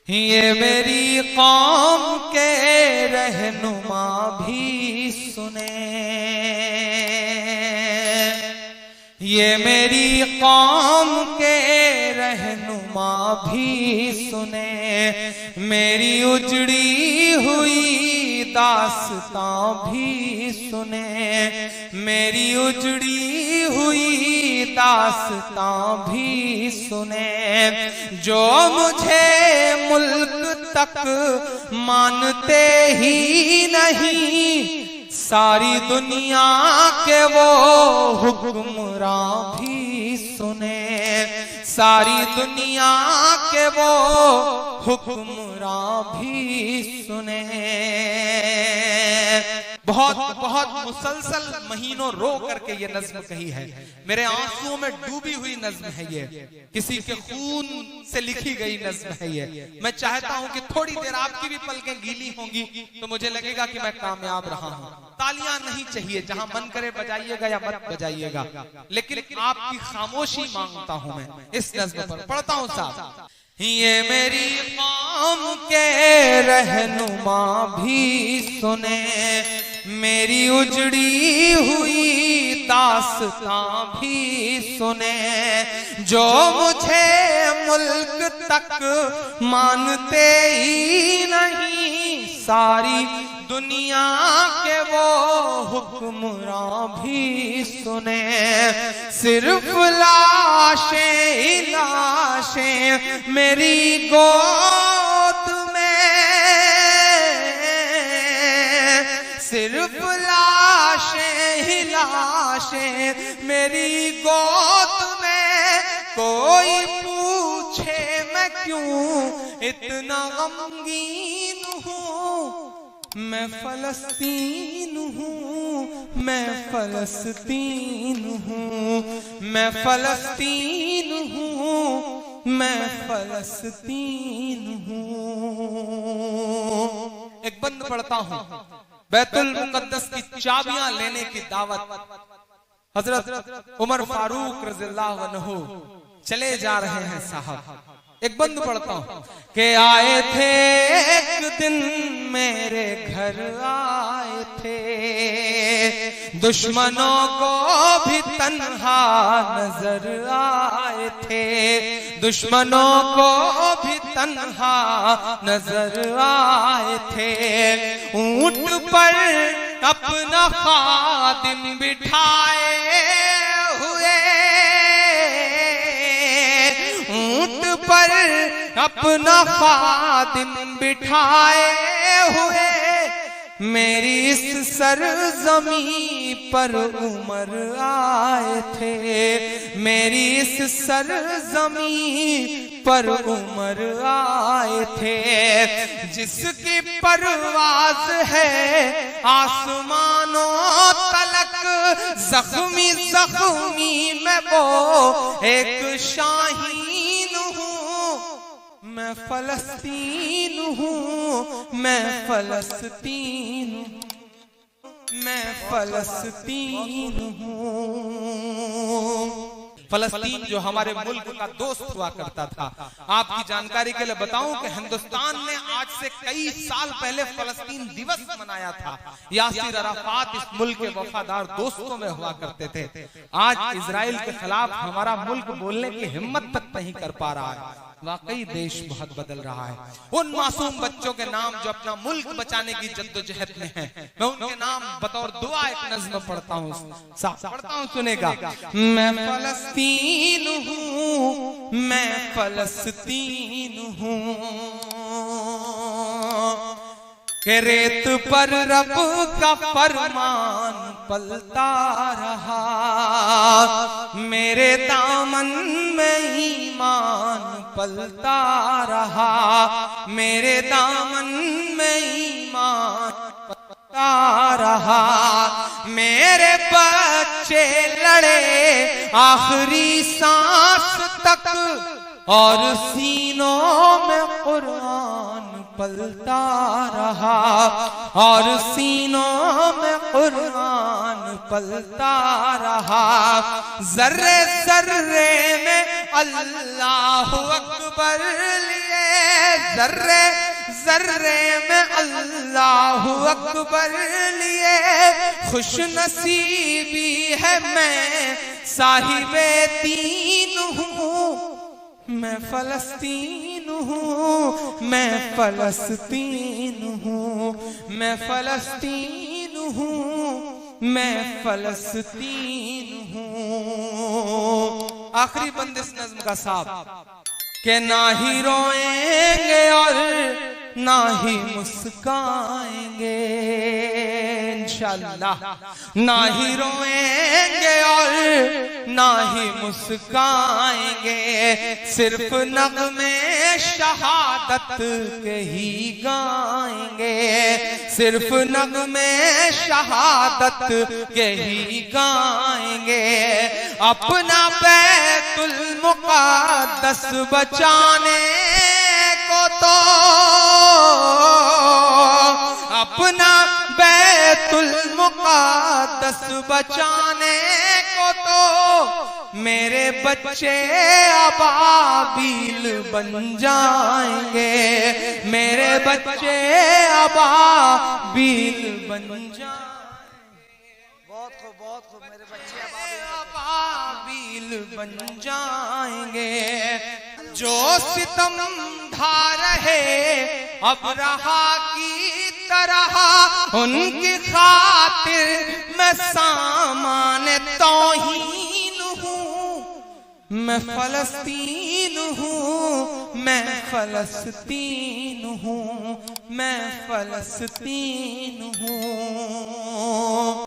ये मेरी कौम के रहनुमा भी सुने, ये मेरी कौम के रहनुमा भी सुने, मेरी उजड़ी हुई दास्तां भी सुने, मेरी उजड़ी हुई दास्तां भी सुने। जो मुझे मुल्क तक मानते ही नहीं, सारी दुनिया के वो हुक्मरां भी सुने, सारी दुनिया के वो हुक्मरां भी सुने। बहुत बहुत मुसलसल महीनों रो करके ये नज्म कही है, मेरे आंसुओं में डूबी हुई नज्म है ये, किसी के खून से लिखी गई नज्म है ये। मैं चाहता हूं कि थोड़ी देर आपकी भी पलकें गीली होंगी तो मुझे लगेगा कि मैं कामयाब रहा हूं। तालियां नहीं चाहिए, जहां मन करे बजाइएगा या मत बजाइएगा, लेकिन आपकी खामोशी मांगता हूं मैं इस नज्म पर। पढ़ता हूं साहब। ये मेरी कौम के रहनुमा भी सुने, मेरी उजड़ी हुई दास्तां भी सुने। जो मुझे मुल्क तक मानते ही नहीं, सारी दुनिया के वो हुक्मरां भी सुने। सिर्फ लाशें लाशें मेरी गोद में, सिर्फ लाशें लाशें मेरी गोद में। कोई पूछे मैं क्यों इतना गमगीन हूँ, मैं फलस्तीन हूँ, मैं फलस्तीन हूँ, मैं फलस्तीन हूँ, मैं फलस्तीन हूँ। एक बंद पढ़ता हूँ। बैतुल मुकद्दस की चाबियां लेने की दावत हजरत उमर फारूक रज़ियल्लाहु अन्हु चले जा रहे हैं साहब। एक बंद पढ़ता हूं कि आए थे एक दिन मेरे घर आए थे, दुश्मनों को भी तन्हा नजर आए थे, दुश्मनों को भी तन्हा नजर आए थे। ऊंट पर अपना खादिम बिठाए हुए, ऊंट पर अपना खादिम बिठाए हुए, मेरी इस सरजमी पर उमर आए थे, मेरी इस सरजमी पर उमर आए थे। जिसकी परवाज है आसमानों तलक, जख्मी जख्मी मैं वो एक शाहीन हूँ। मैं फलस्तीन हूँ, मैं फलस्तीन, मैं फलस्तीन हूँ। फलस्तीन जो हमारे मुल्क का दोस्त हुआ करता था। आपकी जानकारी के लिए बताऊं कि हिंदुस्तान ने आज से कई साल पहले फलस्तीन दिवस मनाया था। यासिर अराफात इस मुल्क के वफादार दोस्तों में हुआ करते थे। आज इजराइल के खिलाफ हमारा मुल्क बोलने की हिम्मत तक नहीं कर पा रहा है। वाकई देश बहुत बदल रहा है। उन मासूम बच्चों के नाम जो अपना मुल्क बचाने की जद्दोजहद में हैं, मैं उनके नाम बतौर दुआ एक नज़्म पढ़ता हूँ, पढ़ता हूँ, सुनेगा। मैं फलस्तीन हूँ, मैं फलस्तीन हूँ, के रेत पर रब का फरमान पलता रहा, मेरे दामन में ईमान पलता रहा, मेरे दामन में ईमान पलता रहा। मेरे बच्चे लड़े आखिरी सांस तक, और सीनों में कुरान पलता रहा, और सीनों में कुरान पलता रहा। जर्रे जर्रे में अल्लाहु अकबर लिए, जर्रे जर्रे में अल्लाहु अकबर लिए खुश नसीबी है मैं साहिबे दीन हूँ। मैं फलस्तीन हूँ, मैं फलस्तीन हूँ, मैं फलस्तीन हूँ, मैं फलस्तीन हूँ। आखिरी बंद इस नज्म का साहब के ना ही रोएंगे और ना ही मुस्काएंगे इंशाअल्लाह, ना ही रोएंगे और ना ही मुस्काएंगे, सिर्फ नग़्मे शहादत के ही गाएंगे, सिर्फ नग़्मे शहादत के ही गाएंगे। अपना बैतुल मुक़द्दस बचाने को तो, अपना बैतुल मुक़द्दस बचाने को तो मेरे बच्चे अबाबील बन जाएंगे, मेरे बच्चे अबाबील बन जाएंगे। बहुत खूब मेरे बच्चे अबाबील बन जाएंगे। जो सितम ढा रहे अब रहा की तरह, उनकी खातिर मैं सामान तौहीन हूँ। मैं फलस्तीन हूँ, मैं फलस्तीन हूँ, मैं फलस्तीन हूँ।